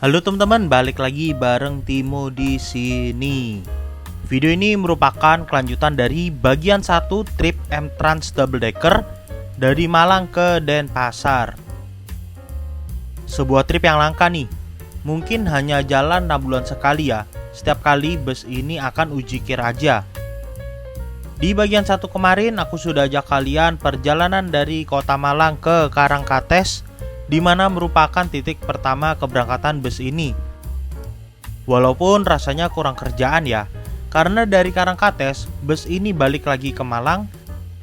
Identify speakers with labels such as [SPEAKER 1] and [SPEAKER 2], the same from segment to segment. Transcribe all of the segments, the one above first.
[SPEAKER 1] Halo teman-teman, balik lagi bareng Timo di sini. Video ini merupakan kelanjutan dari bagian 1 trip M-Trans Double Decker dari Malang ke Denpasar. Sebuah trip yang langka nih. Mungkin hanya jalan 6 bulan sekali ya. Setiap kali bus ini akan uji kir aja. Di bagian 1 kemarin aku sudah ajak kalian perjalanan dari kota Malang ke Karangkates, di mana merupakan titik pertama keberangkatan bus ini. Walaupun rasanya kurang kerjaan ya, karena dari Karangkates bus ini balik lagi ke Malang,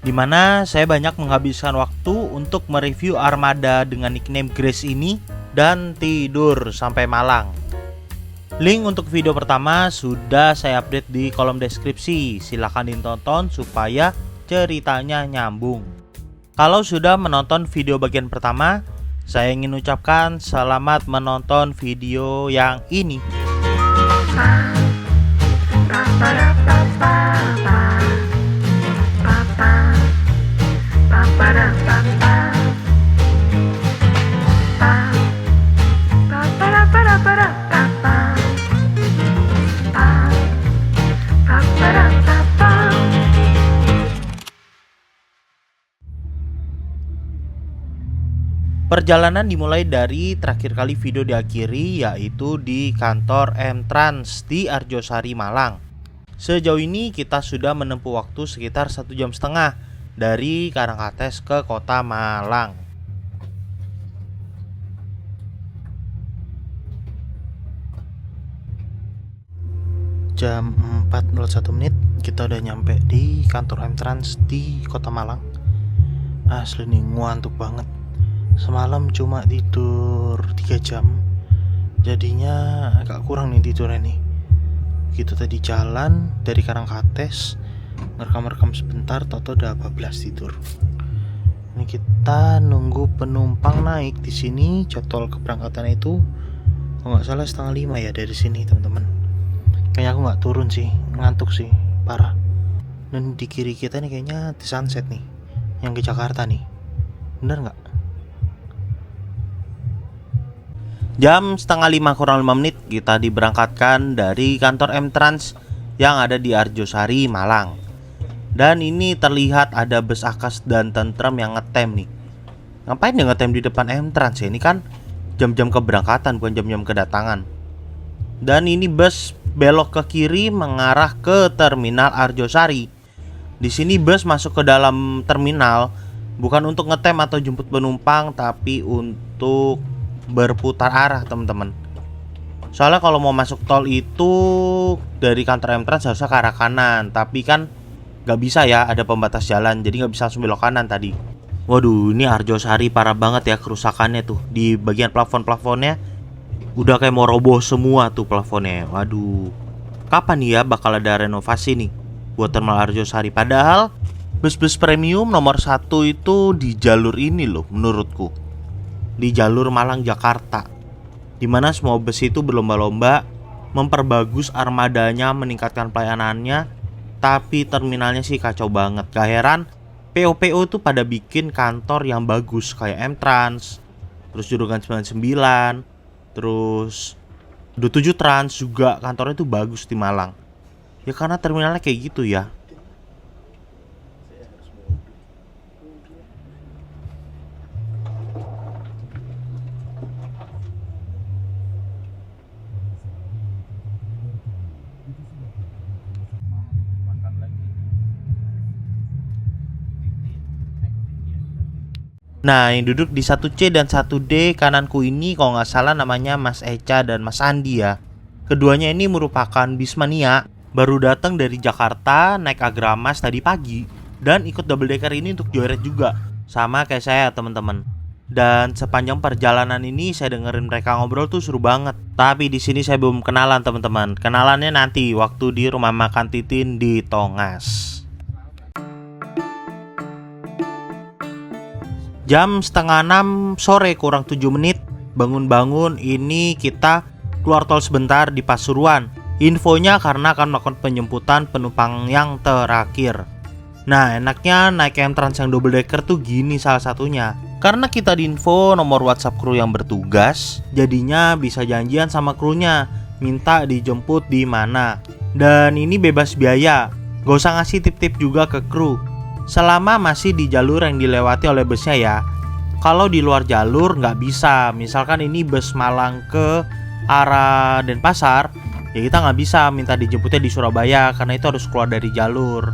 [SPEAKER 1] di mana saya banyak menghabiskan waktu untuk mereview armada dengan nickname Grace ini dan tidur sampai Malang. Link untuk video pertama sudah saya update di kolom deskripsi, silahkan ditonton supaya ceritanya nyambung. Kalau sudah menonton video bagian pertama, saya ingin ucapkan selamat menonton video yang ini. Perjalanan dimulai dari terakhir kali video diakhiri, yaitu di kantor M-Trans di Arjosari, Malang. Sejauh ini kita sudah menempuh waktu sekitar 1,5 jam dari Karangkates ke kota Malang. Jam 4.01 kita udah nyampe di kantor M-Trans di kota Malang. Asli nih, ngantuk banget. Semalam cuma tidur 3 jam, jadinya agak kurang nih tidurnya nih. Gitu tadi jalan dari Karangkates, ngerekam sebentar, toto udah 12 tidur. Ini kita nunggu penumpang naik di sini. Jadwal keberangkatan itu kalau nggak salah 4:30 ya dari sini teman-teman. Kayaknya aku nggak turun sih, ngantuk sih parah. Dan di kiri kita nih kayaknya di Sunset nih, yang ke Jakarta nih, bener nggak? Jam 4:30 kurang 5 menit kita diberangkatkan dari kantor M-Trans yang ada di Arjosari, Malang. Dan ini terlihat ada bus Akas dan Tentrem yang ngetem nih. Ngapain dia ngetem di depan M-Trans ya? Ini kan jam-jam keberangkatan, bukan jam-jam kedatangan. Dan ini bus belok ke kiri mengarah ke terminal Arjosari. Di sini bus masuk ke dalam terminal bukan untuk ngetem atau jemput penumpang, tapi untuk berputar arah teman-teman. Soalnya kalau mau masuk tol itu dari kantor M-Trans harusnya ke arah kanan, tapi kan nggak bisa ya, ada pembatas jalan, jadi nggak bisa langsung belok kanan tadi. Waduh, ini Arjosari parah banget ya kerusakannya tuh. Di bagian plafon-plafonnya udah kayak mau roboh semua tuh plafonnya. Waduh, kapan ya bakal ada renovasi nih buat terminal Arjosari? Padahal bus-bus premium nomor 1 itu di jalur ini loh menurutku, di jalur Malang Jakarta, dimana semua bus itu berlomba-lomba memperbagus armadanya, meningkatkan pelayanannya, tapi terminalnya sih kacau banget. Gak heran PO-PO itu pada bikin kantor yang bagus kayak M-Trans, terus Jurugan 99, terus 27 Trans juga kantornya itu bagus di Malang. Ya karena terminalnya kayak gitu ya. Nah, yang duduk di 1C dan 1D kananku ini kalau nggak salah namanya Mas Eca dan Mas Andi ya. Keduanya ini merupakan bismania, baru datang dari Jakarta naik Agramas tadi pagi dan ikut double decker ini untuk joyride juga, sama kayak saya teman-teman. Dan sepanjang perjalanan ini saya dengerin mereka ngobrol tuh seru banget. Tapi di sini saya belum kenalan teman-teman. Kenalannya nanti waktu di rumah makan Titin di Tongas. Jam 5:30 sore kurang 7 menit, bangun-bangun ini kita keluar tol sebentar di Pasuruan. Infonya karena akan melakukan penjemputan penumpang yang terakhir. Nah, enaknya naik M-Trans yang double decker tuh gini salah satunya. Karena kita diinfo nomor WhatsApp kru yang bertugas, jadinya bisa janjian sama krunya, minta dijemput di mana. Dan ini bebas biaya, gak usah ngasih tip-tip juga ke kru, selama masih di jalur yang dilewati oleh busnya ya. Kalau di luar jalur nggak bisa, misalkan ini bus Malang ke arah Denpasar, ya kita nggak bisa minta dijemputnya di Surabaya karena itu harus keluar dari jalur.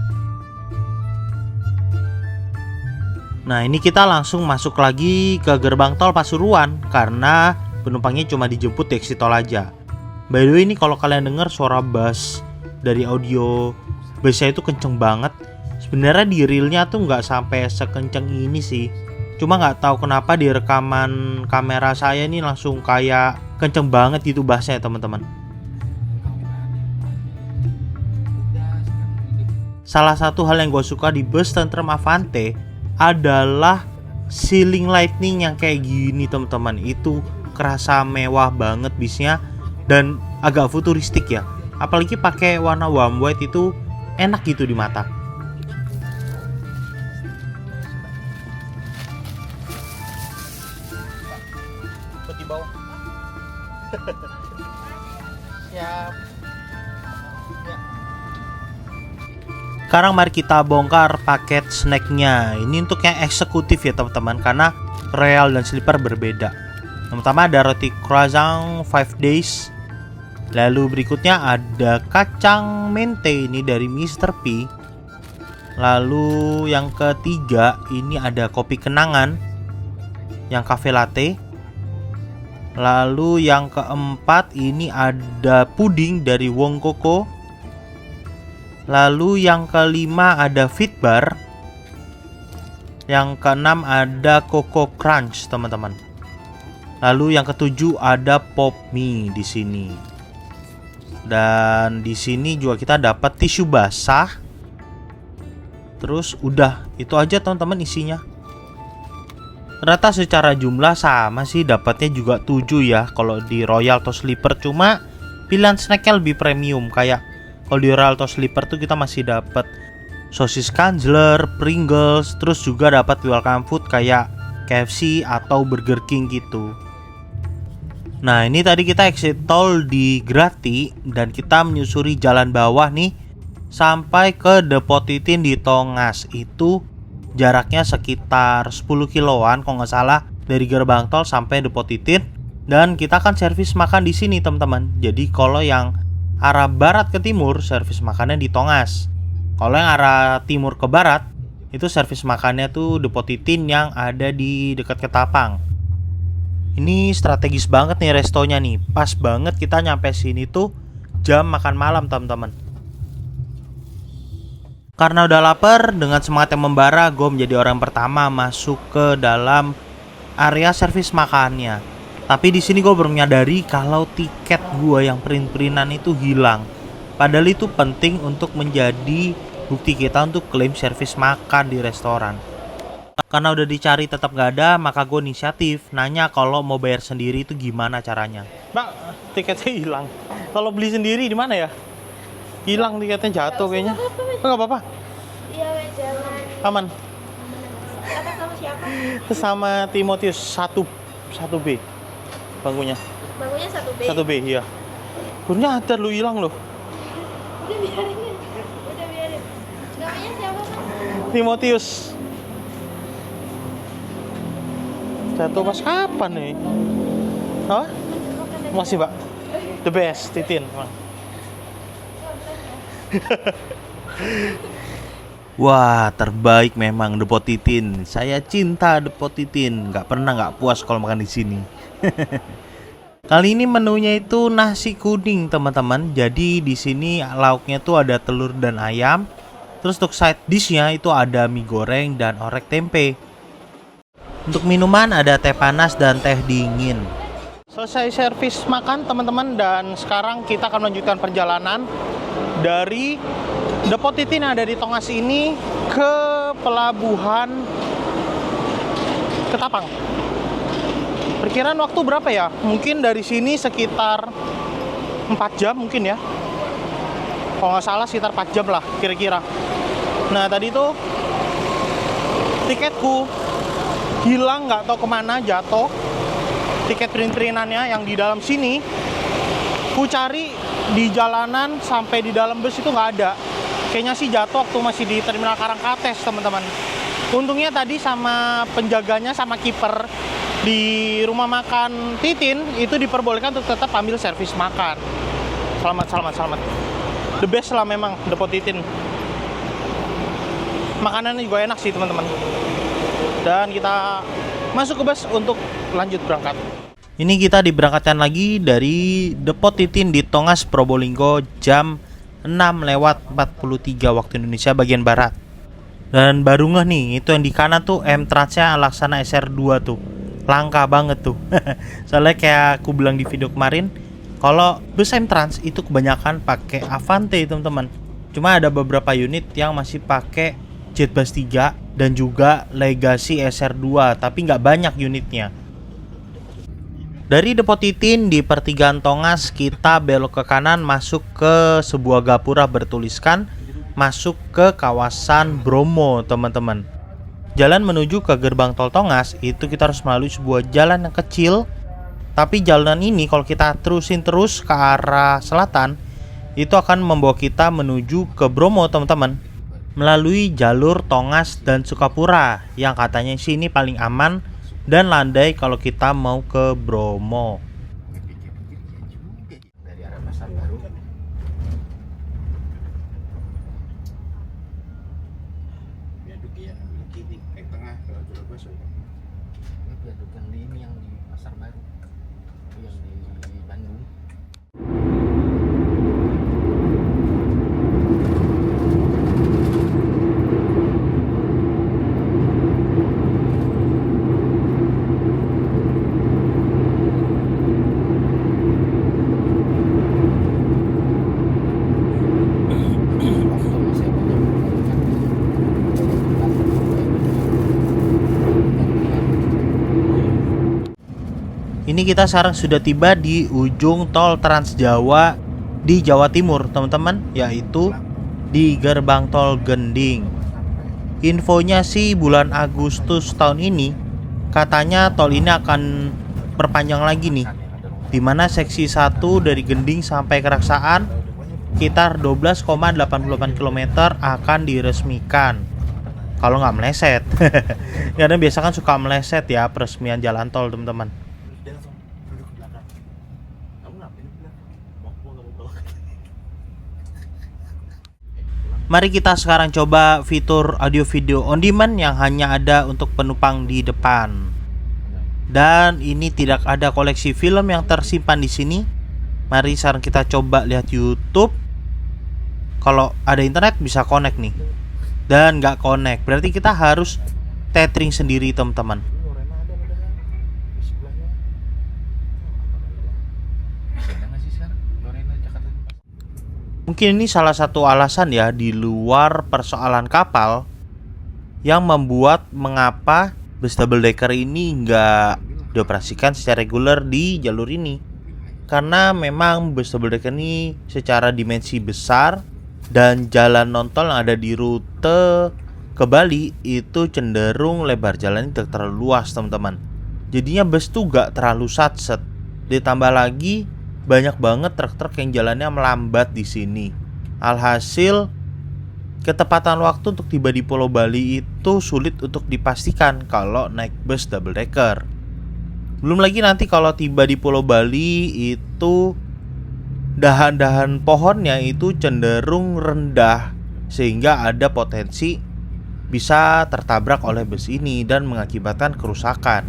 [SPEAKER 1] Nah ini kita langsung masuk lagi ke gerbang tol Pasuruan karena penumpangnya cuma dijemput di exit tol aja. By the way, ini kalau kalian dengar suara bass dari audio bassnya itu kenceng banget. Sebenarnya di realnya tuh nggak sampai sekenceng ini sih. Cuma nggak tahu kenapa di rekaman kamera saya ini langsung kayak kenceng banget gitu bassnya teman-teman. Salah satu hal yang gue suka di bus Tentrem Avante adalah ceiling lightning yang kayak gini teman-teman. Itu kerasa mewah banget bisnya dan agak futuristik ya. Apalagi pakai warna warm white itu enak gitu di mata. Di bawah. Siap. Sekarang mari kita bongkar paket snacknya. Ini untuk yang eksekutif ya teman-teman, karena real dan sleeper berbeda. Yang pertama ada roti croissant 5 days. Lalu berikutnya ada kacang mente ini dari Mr. P. Lalu yang ketiga ini ada kopi kenangan yang cafe latte. Lalu yang keempat ini ada puding dari Wong Koko. Lalu yang kelima ada Fit Bar. Yang keenam ada Coco Crunch, teman-teman. Lalu yang ketujuh ada Pop Mie di sini. Dan di sini juga kita dapat tisu basah. Terus udah, itu aja teman-teman isinya. Ternyata secara jumlah sama sih, dapatnya juga 7 ya kalau di Royal atau Sleeper. Cuma pilihan snacknya lebih premium, kayak kalau di Royal atau Sleeper tuh kita masih dapat sosis Kanzler, Pringles, terus juga dapat welcome food kayak KFC atau Burger King gitu. Nah ini tadi kita exit tol di Grati dan kita menyusuri jalan bawah nih sampai ke Depot Titin di Tongas. Itu jaraknya sekitar 10 kiloan kalau nggak salah dari gerbang tol sampai Depot Titin. Dan kita akan servis makan di sini teman-teman. Jadi kalau yang arah barat ke timur, servis makannya di Tongas. Kalau yang arah timur ke barat, itu servis makannya tuh Depot Titin yang ada di dekat Ketapang. Ini strategis banget nih restonya nih. Pas banget kita nyampe sini tuh jam makan malam teman-teman. Karena udah lapar, dengan semangat yang membara, gue menjadi orang pertama masuk ke dalam area servis makannya. Tapi di sini gue baru menyadari kalau tiket gue yang print-printan itu hilang. Padahal itu penting untuk menjadi bukti kita untuk klaim servis makan di restoran. Karena udah dicari tetap gak ada, maka gue inisiatif nanya kalau mau bayar sendiri itu gimana caranya. Mbak, tiketnya hilang. Kalau beli sendiri di mana ya? Hilang tiketnya, jatuh kayaknya. Enggak apa-apa.
[SPEAKER 2] Iya, jangan.
[SPEAKER 1] Aman.
[SPEAKER 2] Atas sama siapa?
[SPEAKER 1] Sama Timotius 1B. Bangkunya.
[SPEAKER 2] Bangunnya 1B.
[SPEAKER 1] 1B, iya. Kurnya ada lu hilang loh.
[SPEAKER 2] Udah biarin. Udah biarin. Namanya siapa, Mas?
[SPEAKER 1] Timotius. Jatuh pas kapan nih? Apa? Masih, Pak. The best, Titin. Wah, terbaik memang Depot Titin. Saya cinta Depot Titin. Nggak pernah nggak puas kalau makan di sini. Kali ini menunya itu nasi kuning, teman-teman. Jadi di sini lauknya tuh ada telur dan ayam. Terus untuk side dishnya itu ada mie goreng dan orek tempe. Untuk minuman ada teh panas dan teh dingin. Selesai servis makan teman-teman, dan sekarang kita akan melanjutkan perjalanan dari Depot Titin yang ada di Tongas ini ke pelabuhan Ketapang. Perkiraan waktu berapa ya? Mungkin dari sini sekitar 4 jam mungkin ya. Kalau nggak salah sekitar 4 jam lah kira-kira. Nah tadi tuh tiketku hilang, nggak tahu kemana, jatuh. Tiket print-printannya yang di dalam sini, ku cari di jalanan sampai di dalam bus itu nggak ada. Kayaknya sih jatuh waktu masih di Terminal Karangkates, teman-teman. Untungnya tadi sama penjaganya, sama kiper di rumah makan Titin itu diperbolehkan untuk tetap ambil servis makan. Selamat. The best lah memang Depot Titin. Makanannya juga enak sih, teman-teman. Dan kita masuk ke bus untuk lanjut berangkat. Ini kita diberangkatkan lagi dari Depot Titin di Tongas, Probolinggo jam 6:43 waktu Indonesia bagian barat. Dan baru ngeh nih, itu yang di kanan tuh M-Trans-nya Laksana SR2 tuh. Langka banget tuh. Soalnya kayak aku bilang di video kemarin, kalau bus M-Trans itu kebanyakan pakai Avante, teman-teman. Cuma ada beberapa unit yang masih pakai Jetbus 3 dan juga Legacy SR2, tapi nggak banyak unitnya. Dari Depot Titin di pertigaan Tongas, kita belok ke kanan masuk ke sebuah gapura bertuliskan masuk ke kawasan Bromo, teman-teman. Jalan menuju ke gerbang tol Tongas itu kita harus melalui sebuah jalan yang kecil, tapi jalanan ini kalau kita terusin terus ke arah selatan itu akan membawa kita menuju ke Bromo, teman-teman, melalui jalur Tongas dan Sukapura yang katanya sini paling aman dan landai kalau kita mau ke Bromo.
[SPEAKER 3] Dari arah Pasar Baru viaduk yang kiri tengah ke jalur bus. Ini viaduk yang di ini, yang di Pasar Baru, itu yang di Bandung.
[SPEAKER 1] Ini kita sekarang sudah tiba di ujung tol Trans Jawa di Jawa Timur, teman-teman, yaitu di gerbang tol Gending. Infonya sih bulan Agustus tahun ini katanya tol ini akan perpanjang lagi nih, dimana seksi 1 dari Gending sampai Keraksaan sekitar 12,88 km akan diresmikan kalau nggak meleset. Karena biasa kan suka meleset ya peresmian jalan tol, teman-teman. Mari kita sekarang coba fitur audio video on demand yang hanya ada untuk penumpang di depan. Dan ini tidak ada koleksi film yang tersimpan di sini. Mari sekarang kita coba lihat YouTube. Kalau ada internet bisa connect nih. Dan nggak connect, berarti kita harus tethering sendiri, teman-teman. Mungkin ini salah satu alasan ya di luar persoalan kapal yang membuat mengapa bus double decker ini nggak dioperasikan secara reguler di jalur ini. Karena memang bus double decker ini secara dimensi besar dan jalan non-tol yang ada di rute ke Bali itu cenderung lebar jalan tidak terlalu luas, teman-teman. Jadinya bus tuh gak terlalu satset. Ditambah lagi banyak banget truk-truk yang jalannya melambat di sini. Alhasil ketepatan waktu untuk tiba di Pulau Bali itu sulit untuk dipastikan kalau naik bus double decker. Belum lagi nanti kalau tiba di Pulau Bali itu dahan-dahan pohonnya itu cenderung rendah sehingga ada potensi bisa tertabrak oleh bus ini dan mengakibatkan kerusakan.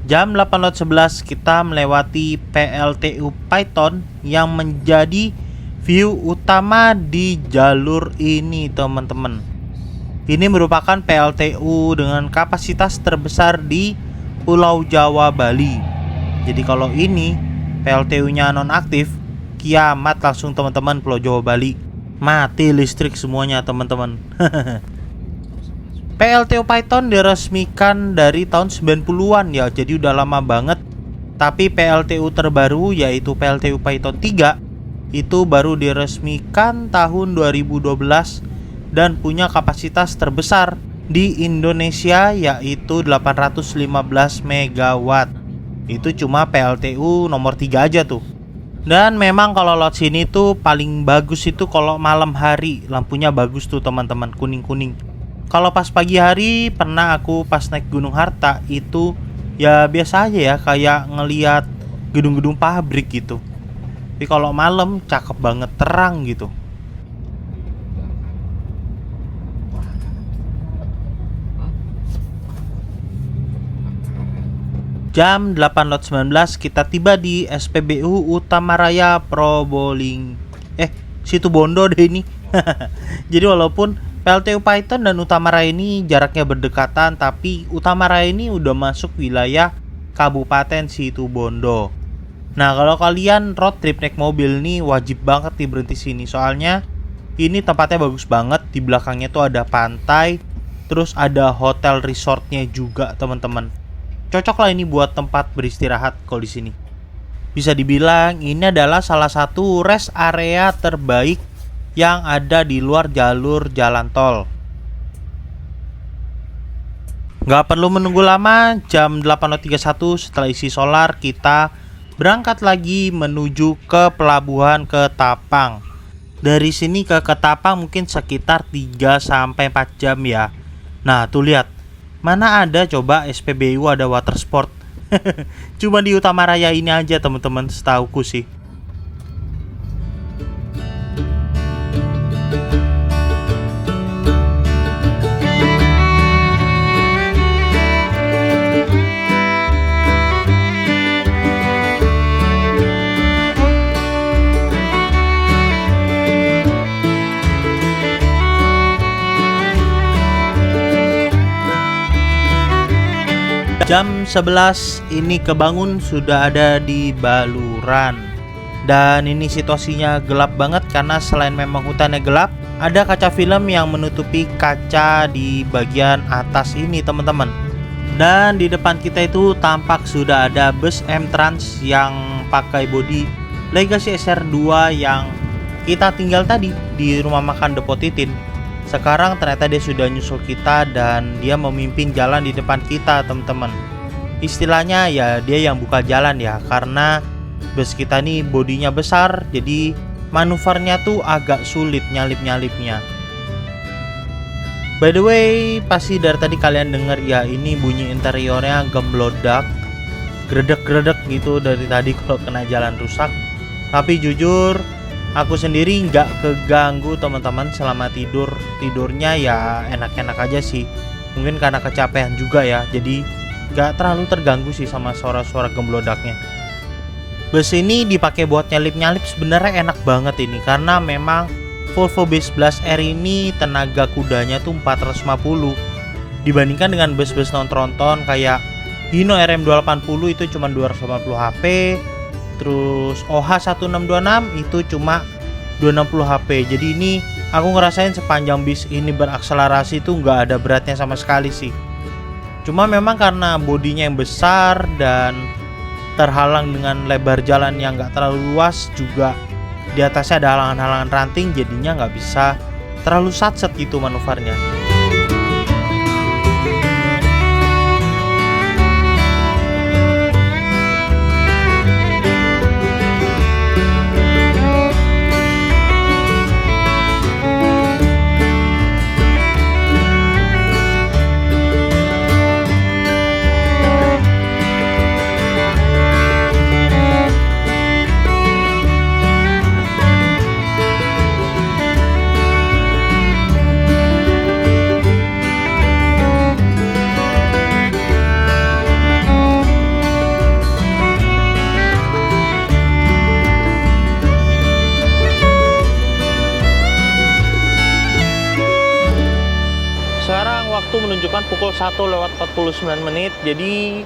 [SPEAKER 1] Jam 8.11 kita melewati PLTU Python yang menjadi view utama di jalur ini, teman-teman. Ini merupakan PLTU dengan kapasitas terbesar di Pulau Jawa, Bali. Jadi kalau ini PLTU-nya nonaktif, kiamat langsung, teman-teman. Pulau Jawa, Bali mati listrik semuanya, teman-teman. PLTU Python diresmikan dari tahun 90-an ya, jadi udah lama banget. Tapi PLTU terbaru yaitu PLTU Python 3 itu baru diresmikan tahun 2012 dan punya kapasitas terbesar di Indonesia yaitu 815 MW. Itu cuma PLTU nomor 3 aja tuh. Dan memang kalau lot sini tuh paling bagus itu kalau malam hari, lampunya bagus tuh teman-teman, kuning-kuning. Kalau pas pagi hari pernah aku pas naik Gunung Harta itu ya biasa aja ya, kayak ngeliat gedung-gedung pabrik gitu. Tapi kalau malam cakep banget, terang gitu. Jam 8.19 kita tiba di SPBU Utamaraya Situbondo deh ini. Jadi walaupun PLTU Python dan Utamaraya ini jaraknya berdekatan, tapi Utamaraya ini udah masuk wilayah Kabupaten Situbondo. Nah, kalau kalian road trip naik mobil nih wajib banget nih berhenti sini, soalnya ini tempatnya bagus banget. Di belakangnya tuh ada pantai, terus ada hotel resortnya juga teman-teman. Cocok lah ini buat tempat beristirahat kalau di sini. Bisa dibilang ini adalah salah satu rest area terbaik yang ada di luar jalur jalan tol. Gak perlu menunggu lama, jam 8.31 setelah isi solar kita berangkat lagi menuju ke pelabuhan Ketapang. Dari sini ke Ketapang mungkin sekitar 3-4 jam ya. Nah tuh lihat, mana ada coba SPBU ada water sport. Cuma di Utamaraya ini aja teman-teman, setauku sih. Jam 11 ini kebangun sudah ada di Baluran. Dan ini situasinya gelap banget karena selain memang hutannya gelap, ada kaca film yang menutupi kaca di bagian atas ini teman-teman. Dan di depan kita itu tampak sudah ada bus M-Trans yang pakai bodi Legacy SR2 yang kita tinggal tadi di rumah makan Depotitin. Sekarang ternyata dia sudah nyusul kita dan dia memimpin jalan di depan kita teman-teman. Istilahnya ya dia yang buka jalan ya, karena bus kita nih bodinya besar, jadi manuvernya tuh agak sulit nyalip-nyalipnya. By the way, pasti dari tadi kalian denger ya, ini bunyi interiornya gemblodak, gredek-gredek gitu dari tadi kalau kena jalan rusak. Tapi jujur aku sendiri nggak keganggu teman-teman selama tidurnya ya enak-enak aja sih. Mungkin karena kecapean juga ya, jadi nggak terlalu terganggu sih sama suara-suara gemblodaknya. Bus ini dipakai buat nyalip-nyalip sebenarnya enak banget ini, karena memang Volvo B11R ini tenaga kudanya tuh 450 dibandingkan dengan bus-bus non-tronton kayak Hino RM280 itu cuma 280 HP. Terus OH1626 itu cuma 260 HP. Jadi ini aku ngerasain sepanjang bis ini berakselerasi tuh nggak ada beratnya sama sekali sih. Cuma memang karena bodinya yang besar dan terhalang dengan lebar jalan yang nggak terlalu luas, juga di atasnya ada halangan-halangan ranting, jadinya nggak bisa terlalu satset gitu manuvernya. Menunjukkan pukul 1:49, jadi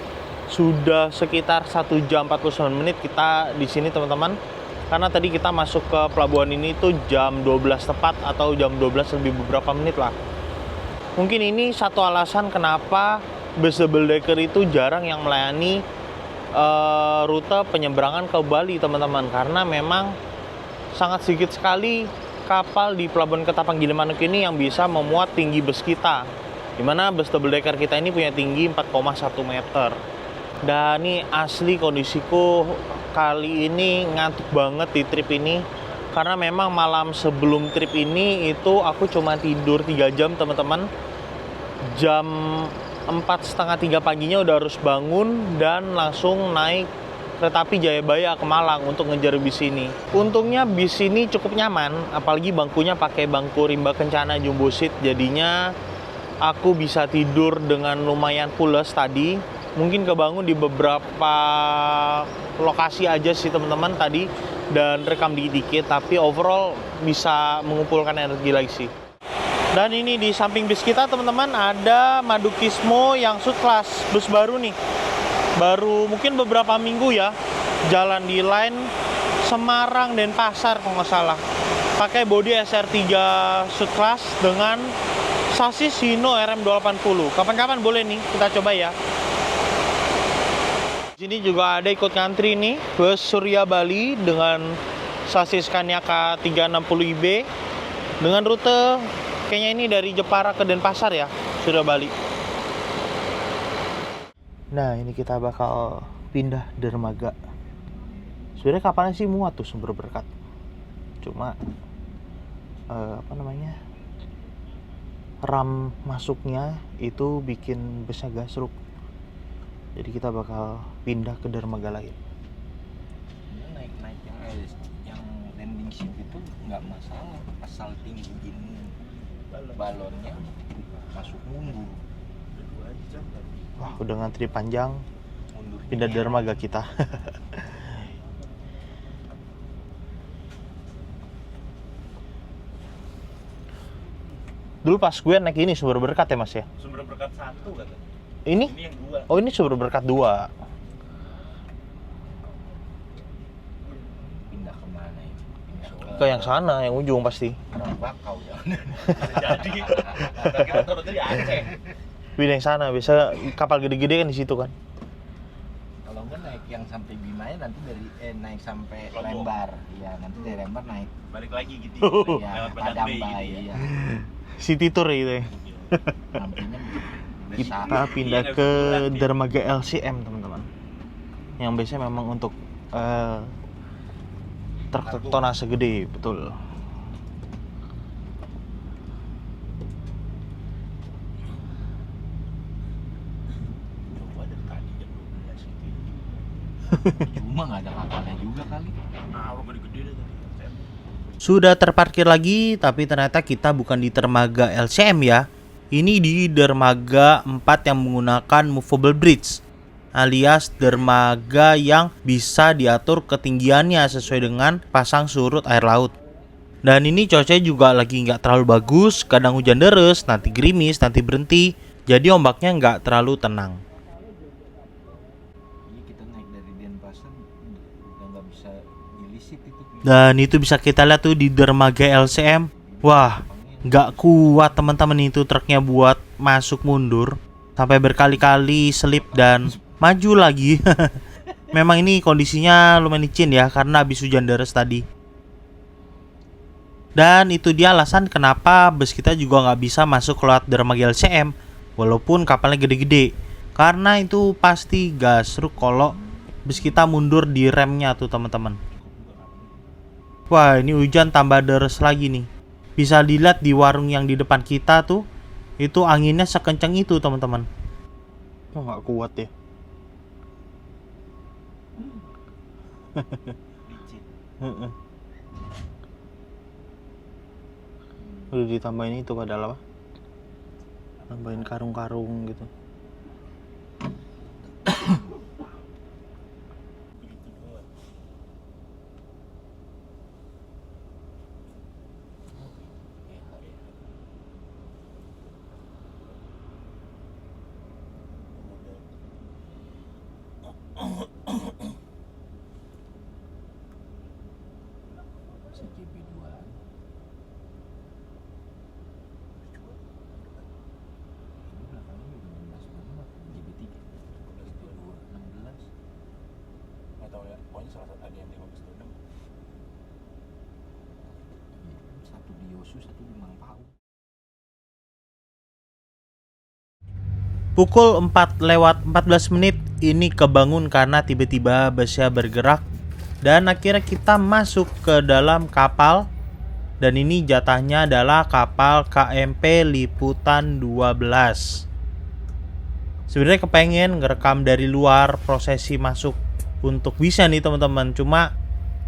[SPEAKER 1] sudah sekitar 1 jam 49 menit kita di sini teman-teman. Karena tadi kita masuk ke pelabuhan ini tuh jam 12 tepat atau jam 12 lebih beberapa menit lah. Mungkin ini satu alasan kenapa bus double decker itu jarang yang melayani rute penyeberangan ke Bali teman-teman, karena memang sangat sedikit sekali kapal di Pelabuhan Ketapang Gilimanuk ini yang bisa memuat tinggi bus kita, dimana bus double decker kita ini punya tinggi 4,1 meter. Dan ini asli kondisiku kali ini ngantuk banget di trip ini, karena memang malam sebelum trip ini itu aku cuma tidur 3 jam teman-teman. Jam 4:30 paginya udah harus bangun dan langsung naik kereta api Jayabaya ke Malang untuk ngejar bis ini. Untungnya bis ini cukup nyaman, apalagi bangkunya pakai bangku rimba kencana jumbo seat, jadinya aku bisa tidur dengan lumayan pules tadi. Mungkin kebangun di beberapa lokasi aja sih teman-teman tadi dan rekam dikit-dikit, tapi overall bisa mengumpulkan energi lagi sih. Dan ini di samping bis kita teman-teman ada Madukismo yang Sud-Class, bus baru nih. Baru mungkin beberapa minggu ya, jalan di line Semarang dan Pasar kalau nggak salah. Pakai bodi SR3 Sud-Class dengan sasis Hino RM280. Kapan-kapan boleh nih kita coba ya. Di sini juga ada ikut ngantri nih bus Surya Bali dengan sasis Scania K360IB dengan rute kayaknya ini dari Jepara ke Denpasar ya, Surya Bali. Nah, ini kita bakal pindah dermaga. Sebenarnya kapalnya sih muat tuh Sumber Berkat. Cuma ram masuknya itu bikin busnya gasruk. Jadi kita bakal pindah ke dermaga lain.
[SPEAKER 3] Naik yang landing ship itu nggak masalah, asal tinggi gini balonnya masuk mundur.
[SPEAKER 1] Wah, udah ngantri panjang.
[SPEAKER 3] Mundurnya
[SPEAKER 1] Pindah dermaga kita. Dulu pas gue naik ini Sumber Berkat ya Mas ya?
[SPEAKER 4] Sumber Berkat 1 kata.
[SPEAKER 1] Ini?
[SPEAKER 4] Ini yang 2.
[SPEAKER 1] Oh, ini Sumber Berkat 2.
[SPEAKER 3] pindah kemana ini? Pindah
[SPEAKER 1] Ke yang sana, yang ujung pasti.
[SPEAKER 3] Bakau ya.
[SPEAKER 4] Jadi kita turunnya di Aceh.
[SPEAKER 1] Pindah yang sana, biasa kapal gede-gede kan di situ kan.
[SPEAKER 3] Kalau nggak naik yang sampai Bimanya nanti dari naik sampai
[SPEAKER 4] Lombok.
[SPEAKER 3] Lembar. Ya, nanti dari Lembar naik
[SPEAKER 4] Balik lagi gitu.
[SPEAKER 3] ya
[SPEAKER 4] Lewat Padang
[SPEAKER 3] Padang
[SPEAKER 4] Bay
[SPEAKER 3] Bay
[SPEAKER 4] gitu ya.
[SPEAKER 3] ya.
[SPEAKER 1] City Tour gitu ya.
[SPEAKER 3] Sampingnya
[SPEAKER 1] Kita pindah ke dermaga LCM teman-teman. Yang biasanya memang untuk truk tonase gede, betul.
[SPEAKER 4] Coba dari tadi jam 12 itu.
[SPEAKER 3] cuma nggak ada kapalnya juga kali.
[SPEAKER 4] Ah, udah gede deh tadi.
[SPEAKER 1] Sudah terparkir lagi, tapi ternyata kita bukan di dermaga LCM ya. Ini di dermaga 4 yang menggunakan movable bridge, alias dermaga yang bisa diatur ketinggiannya sesuai dengan pasang surut air laut. Dan ini cuacanya juga lagi nggak terlalu bagus, kadang hujan deres, nanti gerimis, nanti berhenti. Jadi ombaknya nggak terlalu tenang.
[SPEAKER 3] Iya, kita naik dari Denpasar udah nggak bisa dilisit itu.
[SPEAKER 1] Dan itu bisa kita lihat tuh di dermaga LCM. Wah, nggak kuat teman-teman itu truknya buat masuk mundur. Sampai berkali-kali selip dan maju lagi. Memang ini kondisinya lumayan licin ya, karena habis hujan deras tadi. Dan itu dia alasan kenapa bus kita juga nggak bisa masuk lewat dermaga LCM, walaupun kapalnya gede-gede. Karena itu pasti gasruk kalau bus kita mundur di remnya tuh teman-teman. Wah, ini hujan tambah deres lagi nih. Bisa dilihat di warung yang di depan kita tuh, itu anginnya sekencang itu teman-teman. Oh, nggak kuat ya. Udah ditambahin itu padahal apa? Tambahin karung-karung gitu.
[SPEAKER 3] CJB2 ini belakangnya udah
[SPEAKER 4] ada yang 1526.
[SPEAKER 3] Satu di Yosu, satu di Mangpau.
[SPEAKER 1] Pukul 4:14 ini kebangun karena tiba-tiba busnya bergerak dan akhirnya kita masuk ke dalam kapal. Dan ini jatahnya adalah kapal KMP Liputan 12. Sebenarnya kepengen ngerekam dari luar prosesi masuk untuk bisa nih teman-teman. Cuma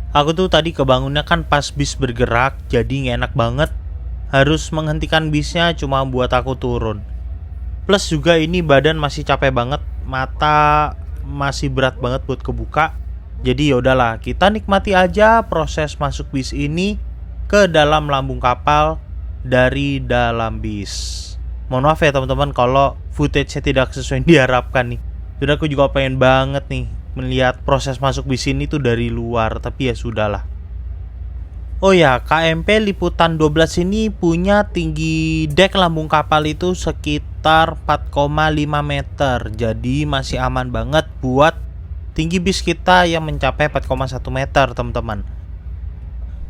[SPEAKER 1] aku tuh tadi kebangunnya kan pas bis bergerak, jadi nggak enak banget. Harus menghentikan bisnya cuma buat aku turun. Plus juga ini badan masih capek banget, mata masih berat banget buat kebuka. Jadi yaudahlah, kita nikmati aja proses masuk bis ini ke dalam lambung kapal dari dalam bis. Mohon maaf ya teman-teman kalau footage-nya tidak sesuai yang diharapkan nih. Jadi aku juga pengen banget nih melihat proses masuk bis ini tuh dari luar, tapi ya sudahlah. Oh ya, KMP Liputan 12 ini punya tinggi dek lambung kapal itu sekitar 4,5 meter. Jadi masih aman banget buat tinggi bis kita yang mencapai 4,1 meter teman-teman.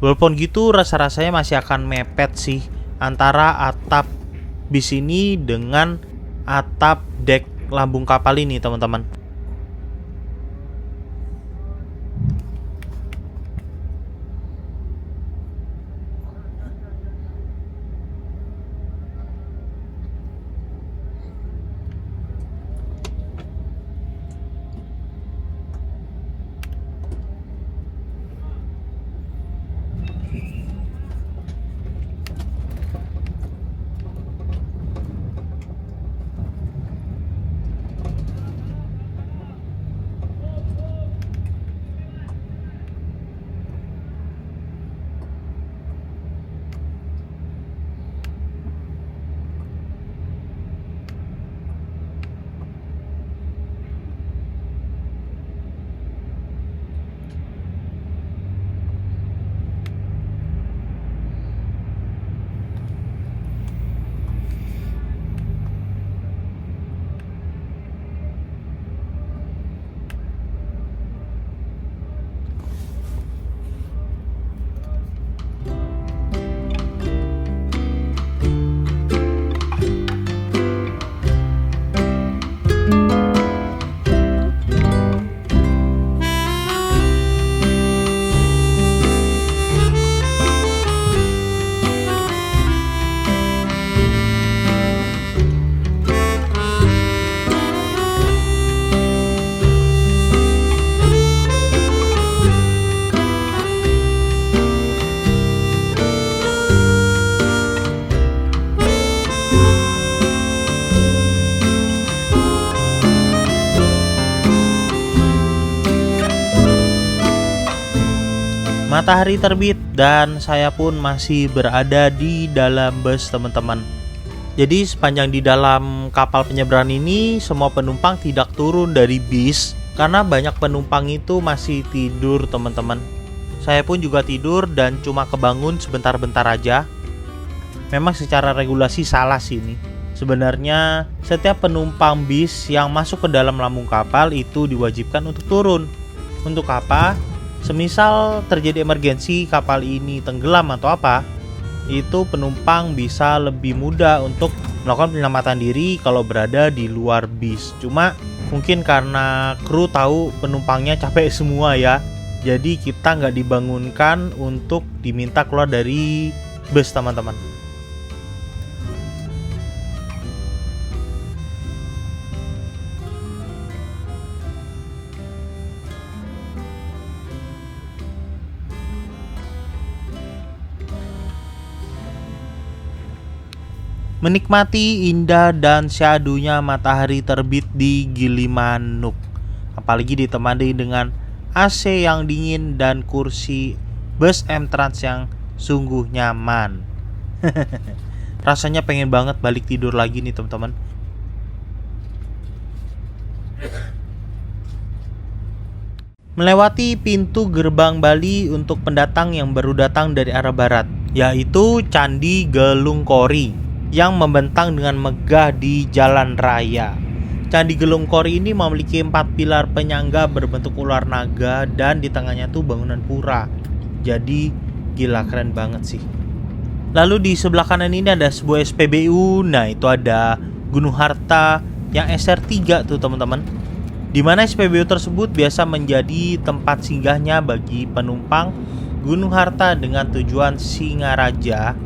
[SPEAKER 1] Walaupun gitu rasa-rasanya masih akan mepet sih antara atap bis ini dengan atap dek lambung kapal ini teman-teman. Matahari terbit dan saya pun masih berada di dalam bus teman-teman. Jadi sepanjang di dalam kapal penyeberangan ini semua penumpang tidak turun dari bis karena banyak penumpang itu masih tidur teman-teman. Saya pun juga tidur dan cuma kebangun sebentar-bentar aja. Memang secara regulasi salah sih ini. Sebenarnya setiap penumpang bis yang masuk ke dalam lambung kapal itu diwajibkan untuk turun. Untuk apa? Semisal terjadi emergensi kapal ini tenggelam atau apa, itu penumpang bisa lebih mudah untuk melakukan penyelamatan diri kalau berada di luar bis. Cuma mungkin karena kru tahu penumpangnya capek semua ya, jadi kita nggak dibangunkan untuk diminta keluar dari bus teman-teman. Menikmati indah dan syadunya matahari terbit di Gilimanuk, apalagi ditemani dengan AC yang dingin dan kursi bus M-Trans yang sungguh nyaman. Rasanya pengen banget balik tidur lagi nih teman-teman. Melewati pintu gerbang Bali untuk pendatang yang baru datang dari arah barat, yaitu Candi Gelungkori yang membentang dengan megah di jalan raya. Candi Gelung Kori ini memiliki 4 pilar penyangga berbentuk ular naga dan di tengahnya tuh bangunan pura. Jadi gila keren banget sih. Lalu di sebelah kanan ini ada sebuah SPBU. Nah itu ada Gunung Harta yang SR3 tuh teman-teman. Dimana SPBU tersebut biasa menjadi tempat singgahnya bagi penumpang Gunung Harta dengan tujuan Singaraja.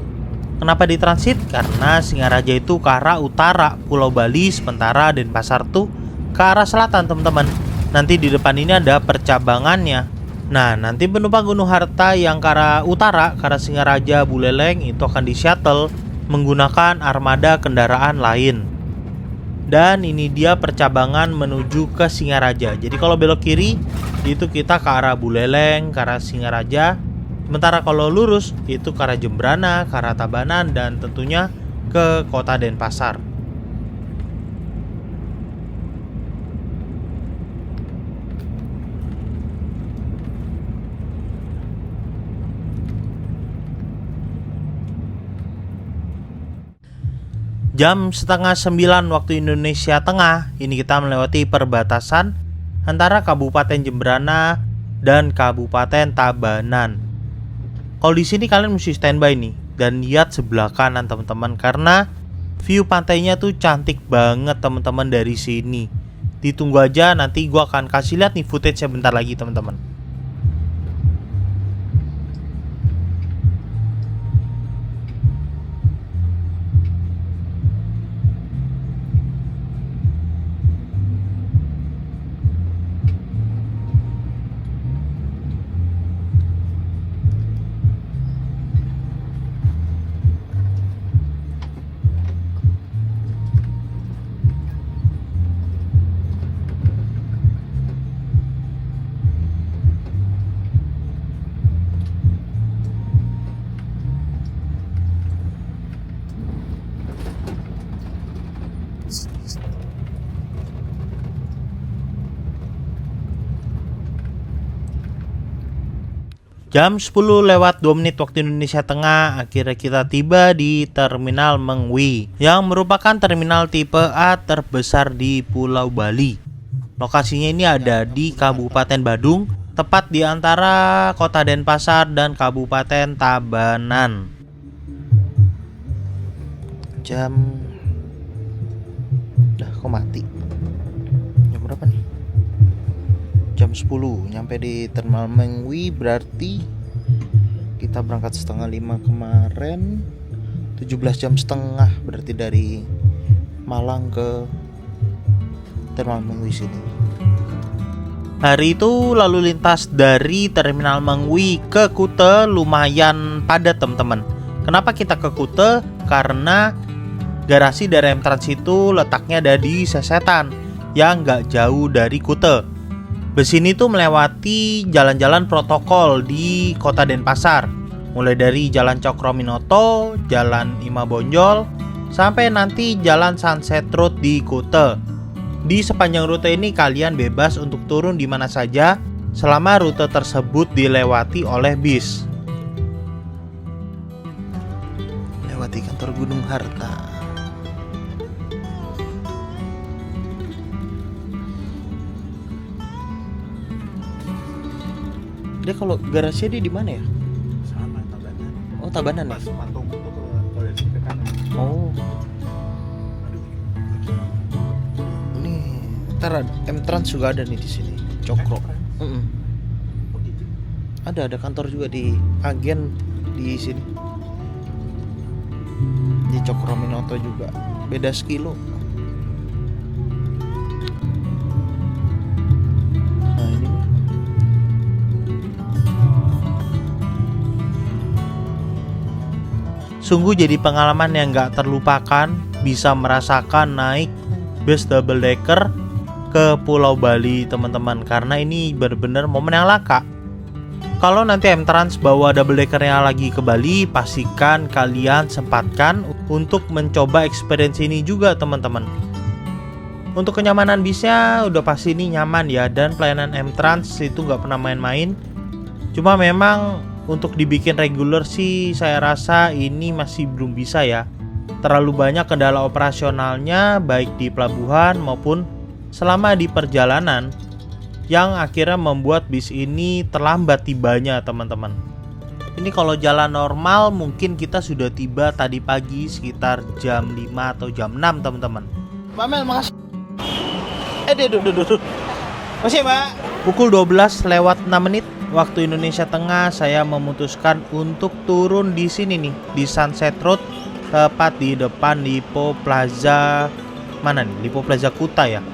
[SPEAKER 1] Kenapa ditransit? Karena Singaraja itu ke arah utara Pulau Bali, sementara Denpasar tuh ke arah selatan teman-teman. Nanti di depan ini ada percabangannya. Nah nanti penumpang Gunung Harta yang ke arah utara, ke arah Singaraja, Buleleng itu akan di shuttle menggunakan armada kendaraan lain. Dan ini dia percabangan menuju ke Singaraja. Jadi kalau belok kiri itu kita ke arah Buleleng, ke arah Singaraja. Sementara kalau lurus itu ke arah Jembrana, ke arah Tabanan, dan tentunya ke kota Denpasar. Jam setengah 9 waktu Indonesia Tengah, ini kita melewati perbatasan antara Kabupaten Jembrana dan Kabupaten Tabanan. Kalau di sini kalian mesti standby nih dan lihat sebelah kanan teman-teman, karena view pantainya tuh cantik banget teman-teman dari sini. Ditunggu aja, nanti gua akan kasih lihat nih footage bentar lagi teman-teman. Jam 10 lewat 2 menit waktu Indonesia Tengah, akhirnya kita tiba di Terminal Mengwi yang merupakan terminal tipe A terbesar di Pulau Bali. Lokasinya ini ada di Kabupaten Badung, tepat di antara Kota Denpasar dan Kabupaten Tabanan. Jam kok mati? Jam berapa nih? Jam 10 nyampe di Terminal Mengwi, berarti kita berangkat setengah 5 kemarin, 17 jam setengah berarti dari Malang ke Terminal Mengwi sini. Hari itu lalu lintas dari Terminal Mengwi ke Kute lumayan padat teman-teman. Kenapa kita ke Kute? Karena garasi dari M-Trans itu letaknya ada di Sesetan yang gak jauh dari Kute. Bus ini tuh melewati jalan-jalan protokol di kota Denpasar, mulai dari Jalan Cokrominoto, Jalan Ima Bonjol, sampai nanti Jalan Sunset Road di Kute. Di sepanjang rute ini kalian bebas untuk turun di mana saja selama rute tersebut dilewati oleh bis. Lewati kantor Gunung Harta. Dia kalau garasinya dia di mana ya?
[SPEAKER 4] Sama Tabanan.
[SPEAKER 1] Oh, Tabanan ya?
[SPEAKER 4] Pas Patung itu kalau dari sini ke kanan.
[SPEAKER 1] Oh,
[SPEAKER 4] Aduh.
[SPEAKER 1] ini ntar M-Trans juga ada nih di sini. Cokro.
[SPEAKER 4] Oh gitu.
[SPEAKER 1] Ada kantor juga di agen di sini. Di Cokrominoto juga. Beda sekilo. Nah, ini sungguh jadi pengalaman yang gak terlupakan, bisa merasakan naik bus double decker ke Pulau Bali teman-teman, karena ini benar-benar momen yang langka. Kalau nanti M-Trans bawa double deckernya lagi ke Bali, pastikan kalian sempatkan untuk mencoba experience ini juga teman-teman. Untuk kenyamanan bisnya udah pasti ini nyaman ya, dan pelayanan M-Trans itu gak pernah main-main. Cuma memang untuk dibikin reguler sih saya rasa ini masih belum bisa ya. Terlalu banyak kendala operasionalnya baik di pelabuhan maupun selama di perjalanan, yang akhirnya membuat bis ini terlambat tibanya teman-teman. Ini kalau jalan normal mungkin kita sudah tiba tadi pagi sekitar jam 5 atau jam 6 teman-teman.
[SPEAKER 3] Mbak Mel, makasih. Duh. Makasih, Mbak.
[SPEAKER 1] Pukul 12 lewat 6 menit waktu Indonesia Tengah, saya memutuskan untuk turun di sini nih, di Sunset Road, tepat di depan Lipo Plaza. Mana nih? Lipo Plaza Kuta ya.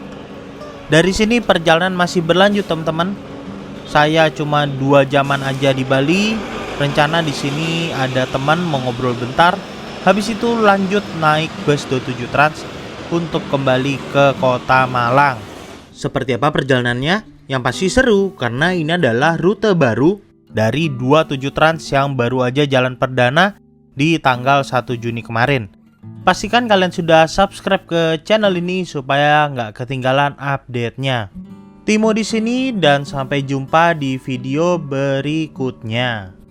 [SPEAKER 1] Dari sini perjalanan masih berlanjut teman-teman. Saya cuma 2 jaman aja di Bali. Rencana di sini ada teman mau ngobrol bentar. Habis itu lanjut naik bus 27 Trans untuk kembali ke kota Malang. Seperti apa perjalanannya? Yang pasti seru karena ini adalah rute baru dari 27 Trans yang baru aja jalan perdana di tanggal 1 Juni kemarin. Pastikan kalian sudah subscribe ke channel ini supaya nggak ketinggalan update-nya. Timo di sini dan sampai jumpa di video berikutnya.